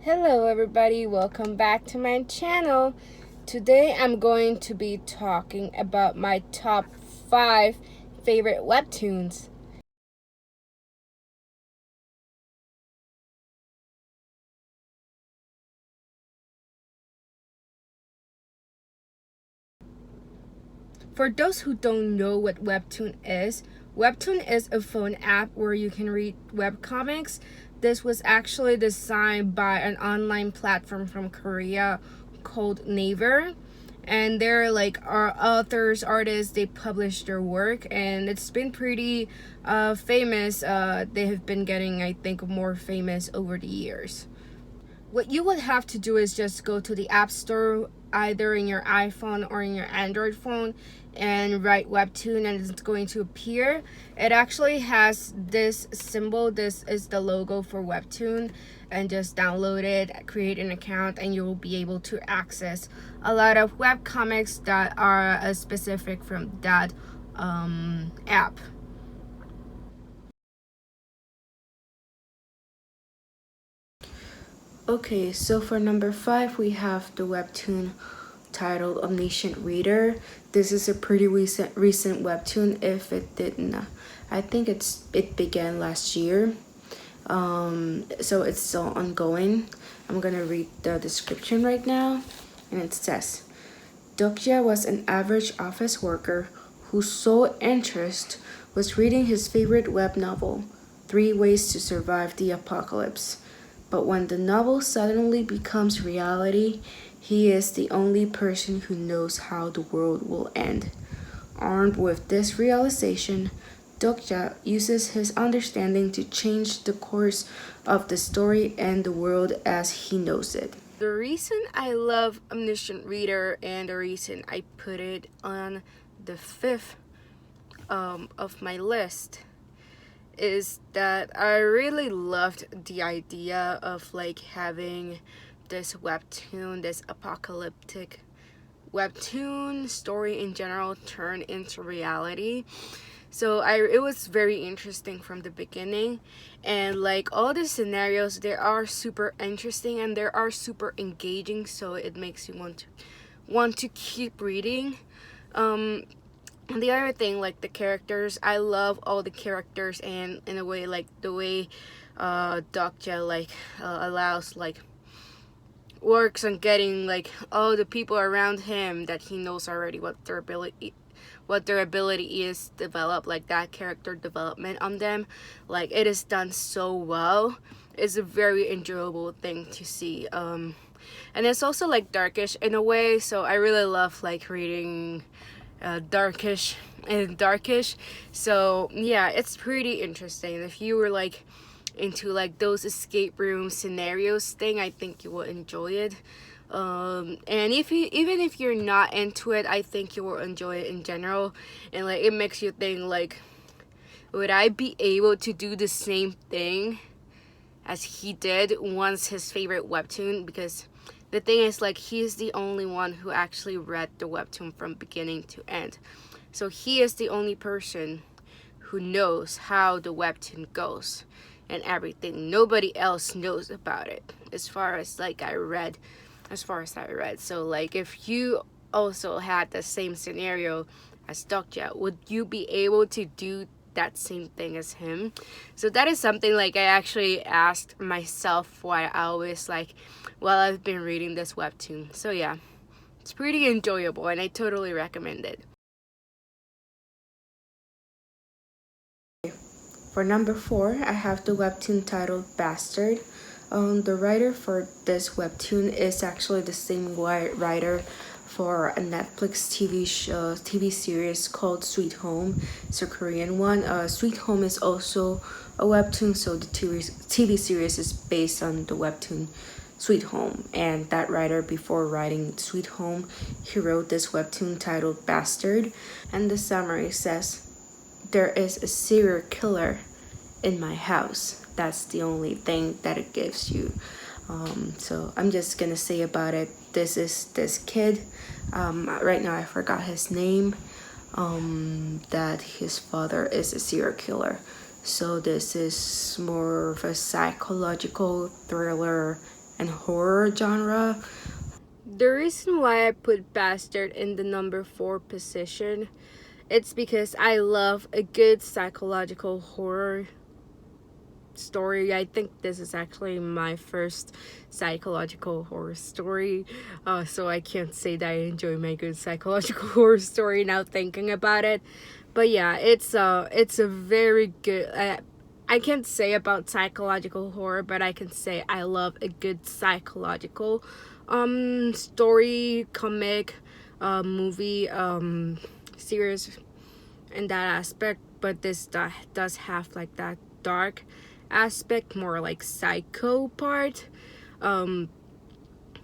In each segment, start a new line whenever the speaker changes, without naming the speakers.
Hello everybody, welcome back to my channel. Today I'm going to be talking about my top 5 favorite webtoons. For those who don't know what Webtoon is a phone app where you can read webcomics. This was actually designed by an online platform from Korea called Naver. And they're like our authors, artists, they publish their work and it's been pretty famous. They have been getting, I think, more famous over the years. What you would have to do is just go to the App Store, either in your iPhone or in your Android phone, and write Webtoon, and it's going to appear. It actually has this symbol. This is the logo for Webtoon, and just download it, create an account, and you will be able to access a lot of web comics that are specific from that app. Okay, so for number 5, we have the webtoon titled Omniscient Reader. This is a pretty recent webtoon. If it didn't, I think it began last year. So it's still ongoing. I'm gonna read the description right now, and it says, Dokja was an average office worker whose sole interest was reading his favorite web novel, 3 Ways to Survive the Apocalypse. But when the novel suddenly becomes reality, he is the only person who knows how the world will end. Armed with this realization, Dokja uses his understanding to change the course of the story and the world as he knows it. The reason I love Omniscient Reader and the reason I put it on the 5th of my list is that I really loved the idea of like having this webtoon, this apocalyptic webtoon story in general turn into reality. So it was very interesting from the beginning, and like all the scenarios, they are super interesting and they are super engaging, so it makes you want to keep reading. And the other thing, like the characters, I love all the characters, and in a way, like the way Dokja allows, like, works on getting like all the people around him that he knows already what their ability is develop, like that character development on them. Like it is done so well. It's a very enjoyable thing to see. And it's also like darkish in a way, so I really love like reading darkish. So yeah, it's pretty interesting. If you were like into like those escape room scenarios thing, I think you will enjoy it. And even if you're not into it, I think you will enjoy it in general. And like it makes you think like, would I be able to do the same thing as he did once his favorite webtoon? Because the thing is, like, he's the only one who actually read the webtoon from beginning to end. So he is the only person who knows how the webtoon goes and everything. Nobody else knows about it as far as I read. So like if you also had the same scenario as Dokja, would you be able to do that same thing as him? So that is something like I actually asked myself while I've been reading this webtoon. So yeah, it's pretty enjoyable and I totally recommend it. For number 4, I have the webtoon titled Bastard. The writer for this webtoon is actually the same writer for a Netflix TV series called Sweet Home. It's a Korean one. Sweet Home is also a webtoon, so the TV series is based on the webtoon Sweet Home. And that writer, before writing Sweet Home, he wrote this webtoon titled Bastard. And the summary says, there is a serial killer in my house. That's the only thing that it gives you. So I'm just gonna say about it. This is this kid. Right now I forgot his name. That his father is a serial killer. So this is more of a psychological thriller and horror genre. The reason why I put Bastard in the number 4 position, it's because I love a good psychological horror story. I think this is actually my first psychological horror story, so I can't say that I enjoy my good psychological horror story now thinking about it. But yeah, it's a very good. I can't say about psychological horror, but I can say I love a good psychological story, comic, movie, series in that aspect. But this does have like that dark aspect, more like psycho part.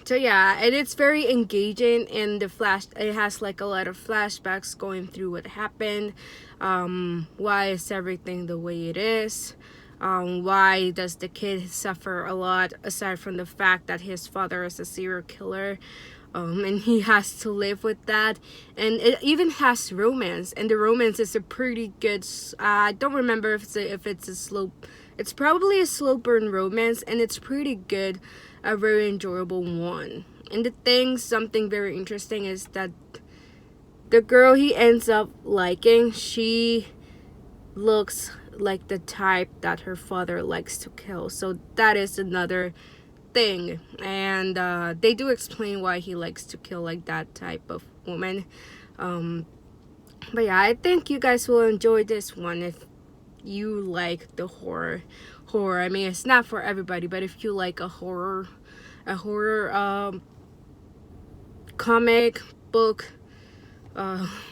So yeah, and it's very engaging. In the flash, it has like a lot of flashbacks going through what happened. Why is everything the way it is? Why does the kid suffer a lot, aside from the fact that his father is a serial killer, and he has to live with that. And it even has romance, and the romance is a pretty good. I don't remember if it's a slow. It's probably a slow burn romance, and it's pretty good, a very enjoyable one. And something very interesting is that the girl he ends up liking, she looks like the type that her father likes to kill. So that is another thing, and they do explain why he likes to kill like that type of woman. But yeah, I think you guys will enjoy this one if you like the horror. I mean, it's not for everybody, but if you like a horror comic book,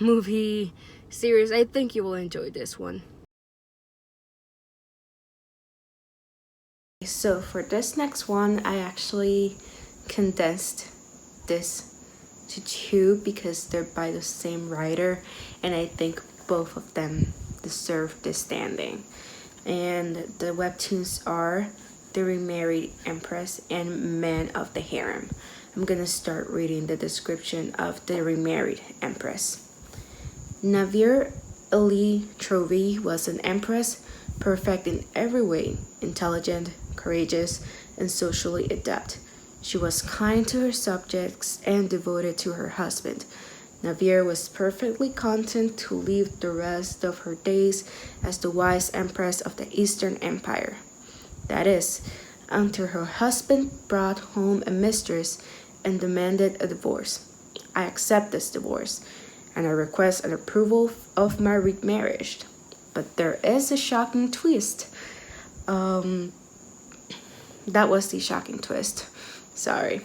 movie, series, I think you will enjoy this one. So for this next one, I actually condensed this to 2 because they're by the same writer, and I think both of them deserve this standing. And the webtoons are The Remarried Empress and Man of the Harem. I'm gonna start reading the description of The Remarried Empress. Navir Ali Trovi was an empress, perfect in every way, intelligent, courageous, and socially adept. She was kind to her subjects and devoted to her husband. Navir was perfectly content to live the rest of her days as the wise empress of the Eastern Empire. That is, until her husband brought home a mistress and demanded a divorce. I accept this divorce, and I request an approval of my remarriage. But there is a shocking twist. That was the shocking twist. Sorry.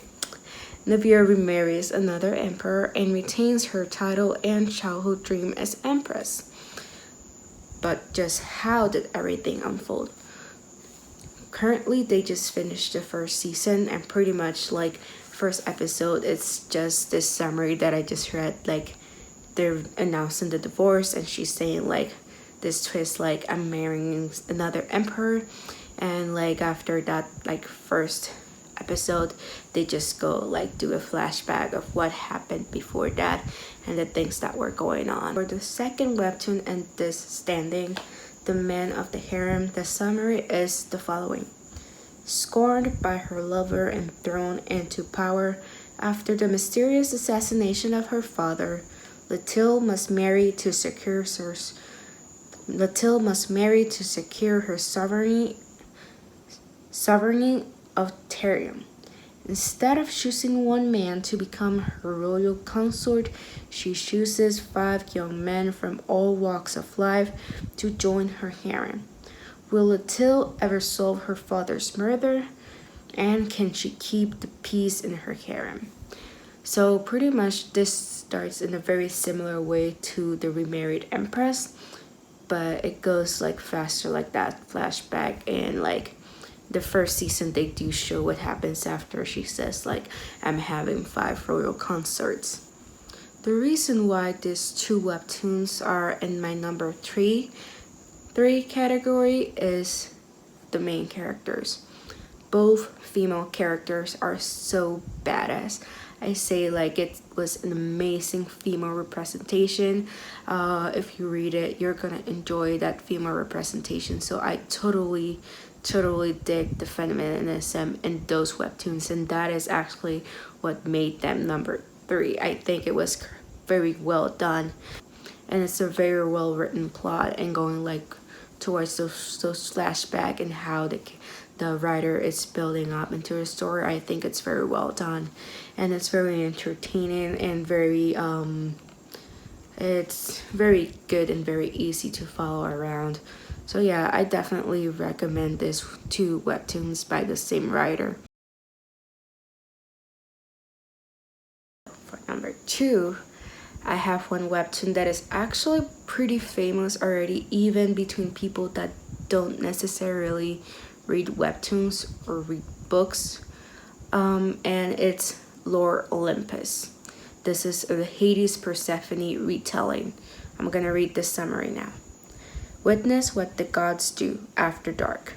Navir remarries another emperor and retains her title and childhood dream as empress. But just how did everything unfold? Currently, they just finished the first season, and pretty much like first episode, it's just this summary that I just read. Like, they're announcing the divorce, and she's saying like this twist, like, I'm marrying another emperor. And like after that like first episode, they just go like do a flashback of what happened before that and the things that were going on. For the second webtoon and this standing, The Man of the Harem, the summary is the following. Scorned by her lover and thrown into power after the mysterious assassination of her father, Latil must marry to secure her sovereignty of Harem. Instead of choosing one man to become her royal consort, she chooses 5 young men from all walks of life to join her harem. Will Latil ever solve her father's murder? And can she keep the peace in her harem? So pretty much this starts in a very similar way to The Remarried Empress, but it goes like faster, like that flashback. And like the first season, they do show what happens after she says like, I'm having 5 royal consorts. The reason why these 2 webtoons are in my number 3 category is the main characters. Both female characters are so badass. I say like it was an amazing female representation. If you read it, you're gonna enjoy that female representation. So I totally totally dig the feminism in those webtoons, and that is actually what made them number 3. I think it was very well done, and it's a very well written plot, and going like towards those flashback and how the writer is building up into a story. I think it's very well done, and it's very entertaining and very it's very good and very easy to follow around. So yeah, I definitely recommend this 2 webtoons by the same writer. For number 2, I have one webtoon that is actually pretty famous already, even between people that don't necessarily read webtoons or read books, and it's Lore Olympus. This is the Hades Persephone retelling. I'm gonna read the summary now. Witness what the gods do after dark.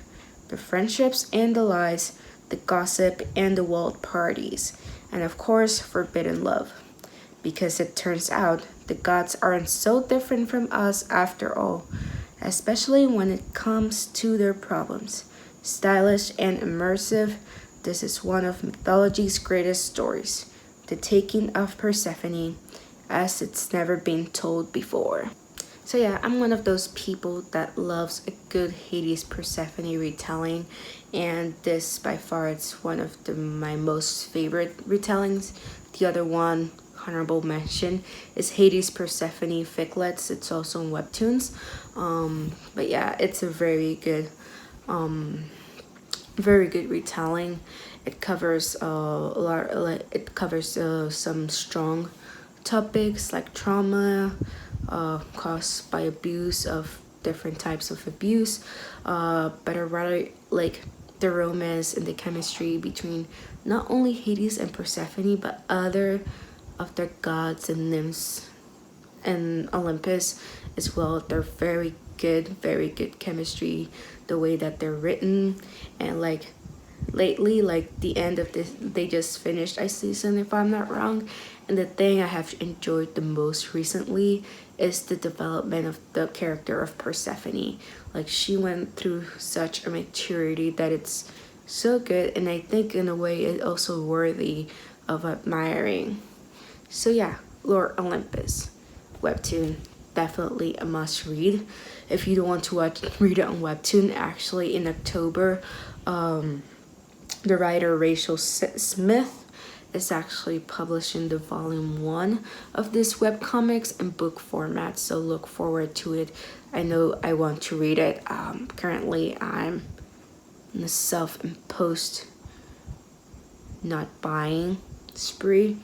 The friendships and the lies, the gossip and the wild parties, and of course, forbidden love. Because it turns out the gods aren't so different from us after all, especially when it comes to their problems. Stylish and immersive, this is one of mythology's greatest stories. The taking of Persephone, as it's never been told before. So yeah, I'm one of those people that loves a good Hades Persephone retelling, and this by far it's one of my most favorite retellings. The other one, honorable mention, is Hades Persephone Ficklets. It's also in Webtoons, but yeah, it's a very good retelling. It covers a lot. It covers some strong topics like trauma caused by abuse, of different types of abuse, but rather like the romance and the chemistry between not only Hades and Persephone but other of the gods and nymphs and Olympus as well. They're very good chemistry, the way that they're written. And like lately, like the end of this, they just finished a season if I'm not wrong, and the thing I have enjoyed the most recently is the development of the character of Persephone. Like, she went through such a maturity that it's so good, and I think in a way it's also worthy of admiring. So yeah, Lore Olympus webtoon, definitely a must read. If you don't want to read it on Webtoon, actually in October, the writer Rachel Smith is actually publishing the volume 1 of this webcomics in book format, so look forward to it. I know I want to read it. Currently I'm in a self-imposed not buying spree,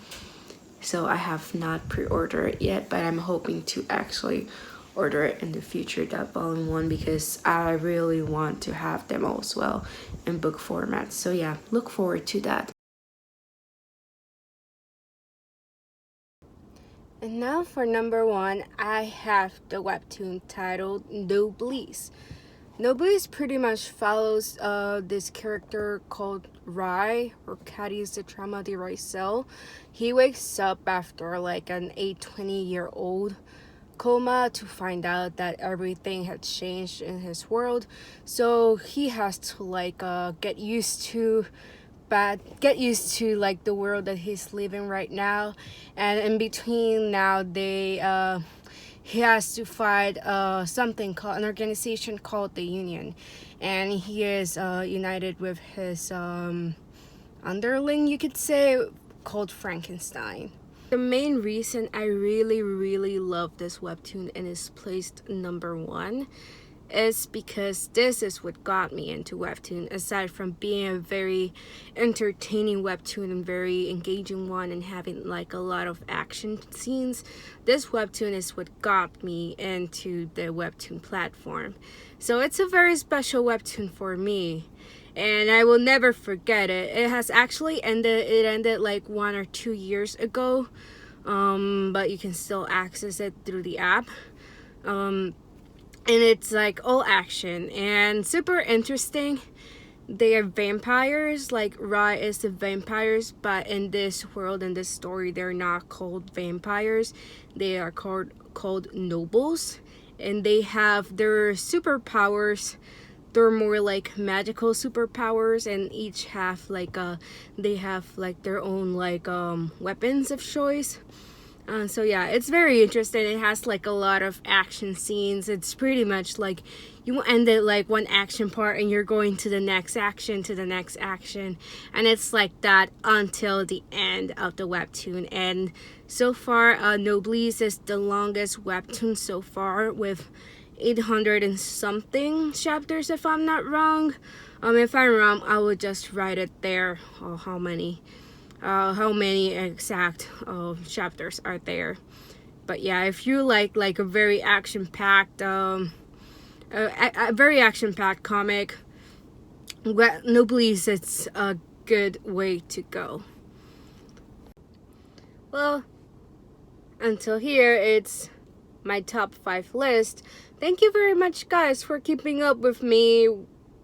so I have not pre-ordered it yet, but I'm hoping to actually order it in the future, that volume 1, because I really want to have them all as well in book format. So yeah, look forward to that. And now for number 1, I have the webtoon titled Noblesse. Noblesse pretty much follows this character called Rai, or Caddy's the Trauma de Rysel. He wakes up after like an 20-year-old coma to find out that everything had changed in his world. So he has to like get used to like the world that he's living right now, and in between now he has to fight something called an organization called the Union, and he is united with his underling, you could say, called Frankenstein. The main reason I really love this webtoon and is placed number 1 is because this is what got me into webtoon. Aside from being a very entertaining webtoon and very engaging one and having like a lot of action scenes, this webtoon is what got me into the webtoon platform. So it's a very special webtoon for me, and I will never forget it. It has actually ended like 1 or 2 years ago, but you can still access it through the app. And it's like all action and super interesting. They are vampires, like Ra is the vampires, but in this world, in this story, they're not called vampires. They are called nobles, and they have their superpowers they're more like magical superpowers, and each have like they have like their own like weapons of choice. So yeah, it's very interesting. It has like a lot of action scenes. It's pretty much like you end it like one action part and you're going to the next action, to the next action, and it's like that until the end of the webtoon. And so far, Noblesse is the longest webtoon so far, with 800 and something chapters, if I'm not wrong. If I'm wrong, I will just write it there. How many exact chapters are there. But yeah, if you like a very action-packed a very action-packed comic, Noblesse, it's a good way to go. Well, until here, it's my top 5 list. Thank you very much, guys, for keeping up with me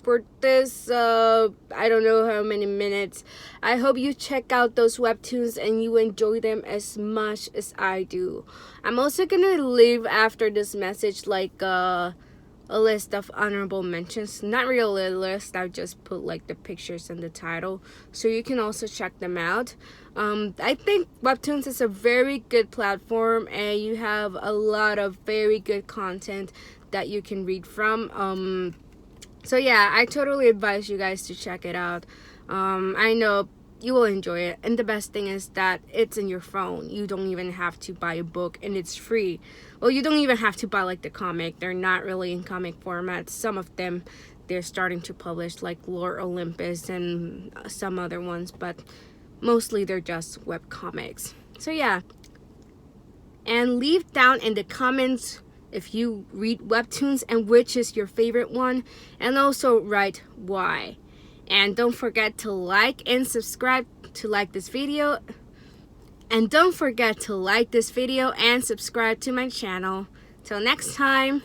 for this I don't know how many minutes. I hope you check out those webtoons and you enjoy them as much as I do. I'm also gonna leave after this message like a list of honorable mentions. Not really a list, I just put like the pictures in the title, so you can also check them out. I think Webtoons is a very good platform, and you have a lot of very good content that you can read from. So yeah, I totally advise you guys to check it out. I know you will enjoy it, and the best thing is that it's in your phone. You don't even have to buy a book, and it's free. Well, you don't even have to buy like the comic. They're not really in comic format. Some of them they're starting to publish, like Lore Olympus and some other ones, but mostly they're just web comics. So yeah, and leave down in the comments if you read webtoons and which is your favorite one, and also write why. And don't forget to like and subscribe to like this video. And don't forget to like this video and subscribe to my channel. Till next time.